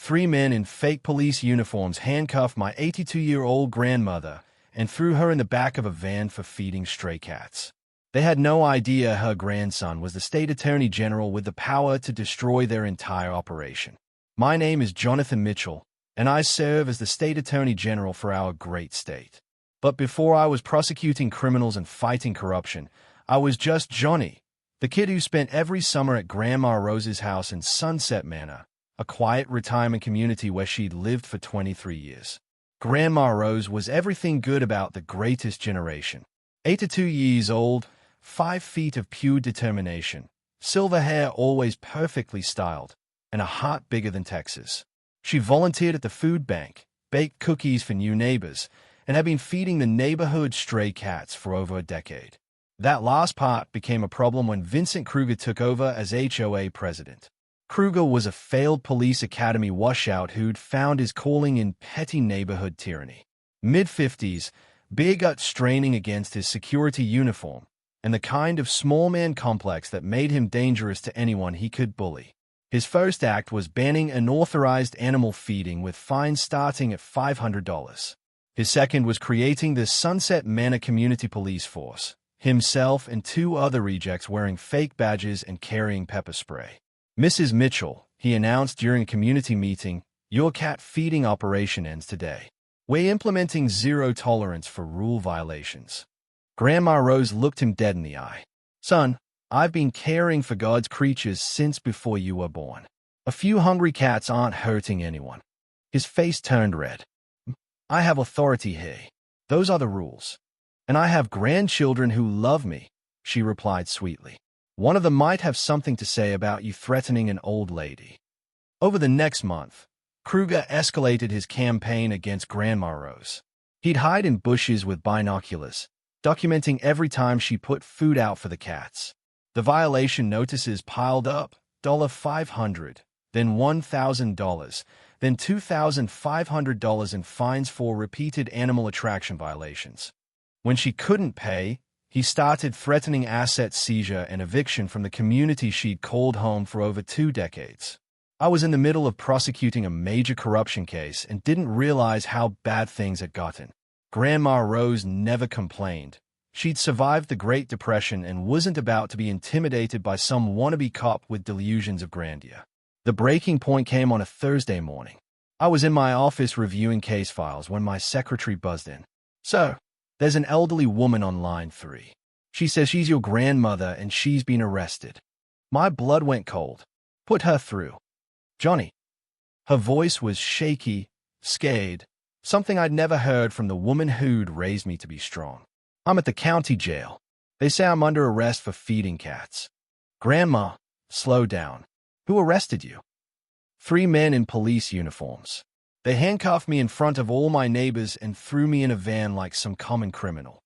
Three men in fake police uniforms handcuffed my 82-year-old grandmother and threw her in the back of a van for feeding stray cats. They had no idea her grandson was the state attorney general with the power to destroy their entire operation. My name is Jonathan Mitchell, and I serve as the state attorney general for our great state. But before I was prosecuting criminals and fighting corruption, I was just Johnny, the kid who spent every summer at Grandma Rose's house in Sunset Manor, a quiet retirement community where she'd lived for 23 years. Grandma Rose was everything good about the greatest generation. 82 years old, 5 feet of pure determination, silver hair always perfectly styled, and a heart bigger than Texas. She volunteered at the food bank, baked cookies for new neighbors, and had been feeding the neighborhood stray cats for over a decade. That last part became a problem when Vincent Kruger took over as HOA president. Kruger was a failed police academy washout who'd found his calling in petty neighborhood tyranny. Mid-50s, beer gut straining against his security uniform, and the kind of small man complex that made him dangerous to anyone he could bully. His first act was banning unauthorized animal feeding with fines starting at $500. His second was creating the Sunset Manor Community Police Force, himself and 2 other rejects wearing fake badges and carrying pepper spray. Mrs. Mitchell, he announced during a community meeting, your cat feeding operation ends today. We're implementing zero tolerance for rule violations. Grandma Rose looked him dead in the eye. Son, I've been caring for God's creatures since before you were born. A few hungry cats aren't hurting anyone. His face turned red. I have authority here. Those are the rules. And I have grandchildren who love me, she replied sweetly. One of them might have something to say about you threatening an old lady. Over the next month, Kruger escalated his campaign against Grandma Rose. He'd hide in bushes with binoculars, documenting every time she put food out for the cats. The violation notices piled up, $500, then $1,000, then $2,500 in fines for repeated animal attraction violations. When she couldn't pay, he started threatening asset seizure and eviction from the community she'd called home for over 2 decades. I was in the middle of prosecuting a major corruption case and didn't realize how bad things had gotten. Grandma Rose never complained. She'd survived the Great Depression and wasn't about to be intimidated by some wannabe cop with delusions of grandeur. The breaking point came on a Thursday morning. I was in my office reviewing case files when my secretary buzzed in. So, there's an elderly woman on line 3. She says she's your grandmother and she's been arrested. My blood went cold. Put her through. Johnny. Her voice was shaky, scared, something I'd never heard from the woman who'd raised me to be strong. I'm at the county jail. They say I'm under arrest for feeding cats. Grandma, slow down. Who arrested you? 3 men in police uniforms. They handcuffed me in front of all my neighbors and threw me in a van like some common criminal.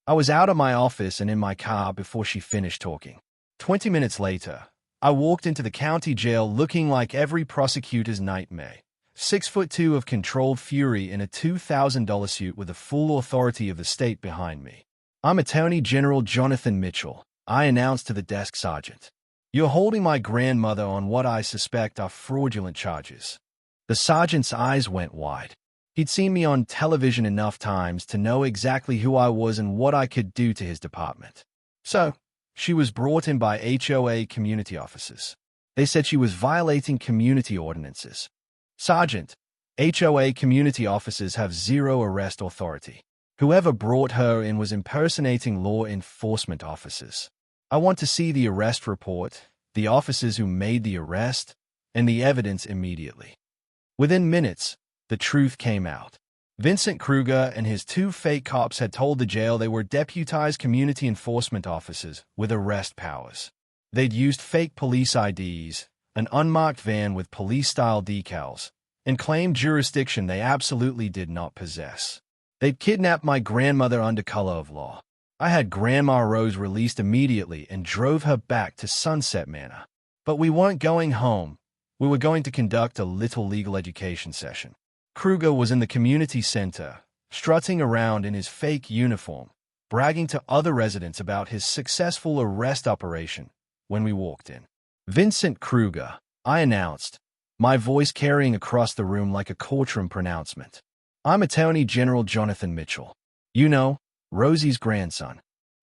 I was out of my office and in my car before she finished talking. 20 minutes later, I walked into the county jail looking like every prosecutor's nightmare. 6'2" of controlled fury in a $2,000 suit with the full authority of the state behind me. I'm Attorney General Jonathan Mitchell, I announced to the desk sergeant. You're holding my grandmother on what I suspect are fraudulent charges. The sergeant's eyes went wide. He'd seen me on television enough times to know exactly who I was and what I could do to his department. So, she was brought in by HOA community officers. They said she was violating community ordinances. Sergeant, HOA community officers have zero arrest authority. Whoever brought her in was impersonating law enforcement officers. I want to see the arrest report, the officers who made the arrest, and the evidence immediately. Within minutes, the truth came out. Vincent Kruger and his 2 fake cops had told the jail they were deputized community enforcement officers with arrest powers. They'd used fake police IDs, an unmarked van with police-style decals, and claimed jurisdiction they absolutely did not possess. They'd kidnapped my grandmother under color of law. I had Grandma Rose released immediately and drove her back to Sunset Manor. But we weren't going home. We were going to conduct a little legal education session. Kruger was in the community center, strutting around in his fake uniform, bragging to other residents about his successful arrest operation when we walked in. Vincent Kruger, I announced, my voice carrying across the room like a courtroom pronouncement. I'm Attorney General Jonathan Mitchell. You know, Rosie's grandson.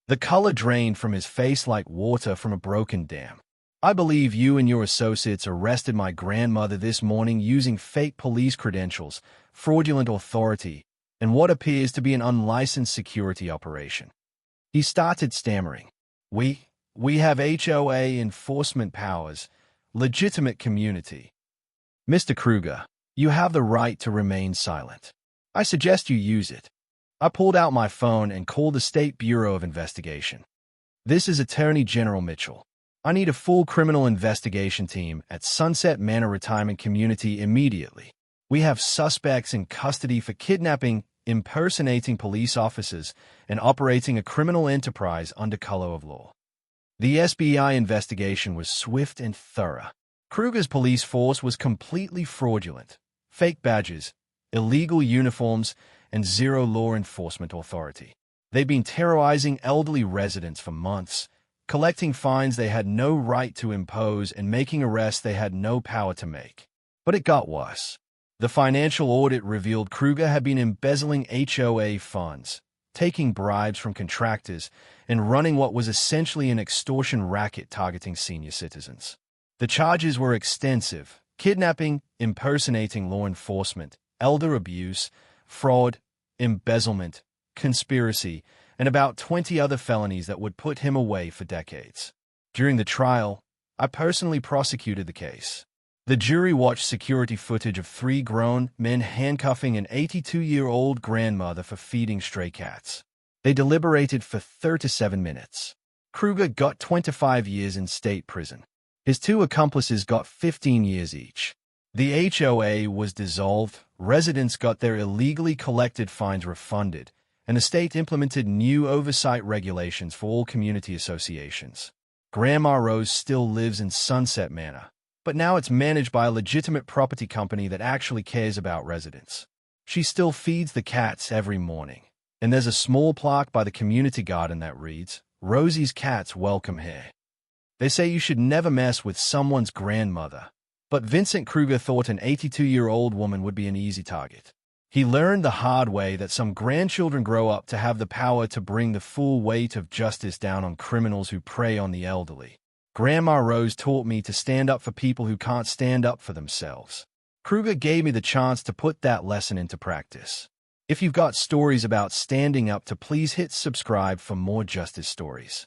The color drained from his face like water from a broken dam. I believe you and your associates arrested my grandmother this morning using fake police credentials, fraudulent authority, and what appears to be an unlicensed security operation. He started stammering. We have HOA enforcement powers, legitimate community. Mr. Kruger, you have the right to remain silent. I suggest you use it. I pulled out my phone and called the State Bureau of Investigation. This is Attorney General Mitchell. I need a full criminal investigation team at Sunset Manor Retirement Community immediately. We have suspects in custody for kidnapping, impersonating police officers, and operating a criminal enterprise under color of law. The SBI investigation was swift and thorough. Kruger's police force was completely fraudulent. Fake badges, illegal uniforms, and zero law enforcement authority. They'd been terrorizing elderly residents for months, collecting fines they had no right to impose and making arrests they had no power to make. But it got worse. The financial audit revealed Kruger had been embezzling HOA funds, taking bribes from contractors, and running what was essentially an extortion racket targeting senior citizens. The charges were extensive: kidnapping, impersonating law enforcement, elder abuse, fraud, embezzlement, conspiracy, and about 20 other felonies that would put him away for decades. During the trial, I personally prosecuted the case. The jury watched security footage of 3 grown men handcuffing an 82-year-old grandmother for feeding stray cats. They deliberated for 37 minutes. Kruger got 25 years in state prison. His 2 accomplices got 15 years each. The HOA was dissolved, residents got their illegally collected fines refunded, and the state implemented new oversight regulations for all community associations. Grandma Rose still lives in Sunset Manor, but now it's managed by a legitimate property company that actually cares about residents. She still feeds the cats every morning, and there's a small plaque by the community garden that reads, "Rosie's cats welcome here." They say you should never mess with someone's grandmother, but Vincent Kruger thought an 82-year-old woman would be an easy target. He learned the hard way that some grandchildren grow up to have the power to bring the full weight of justice down on criminals who prey on the elderly. Grandma Rose taught me to stand up for people who can't stand up for themselves. Kruger gave me the chance to put that lesson into practice. If you've got stories about standing up, please hit subscribe for more justice stories.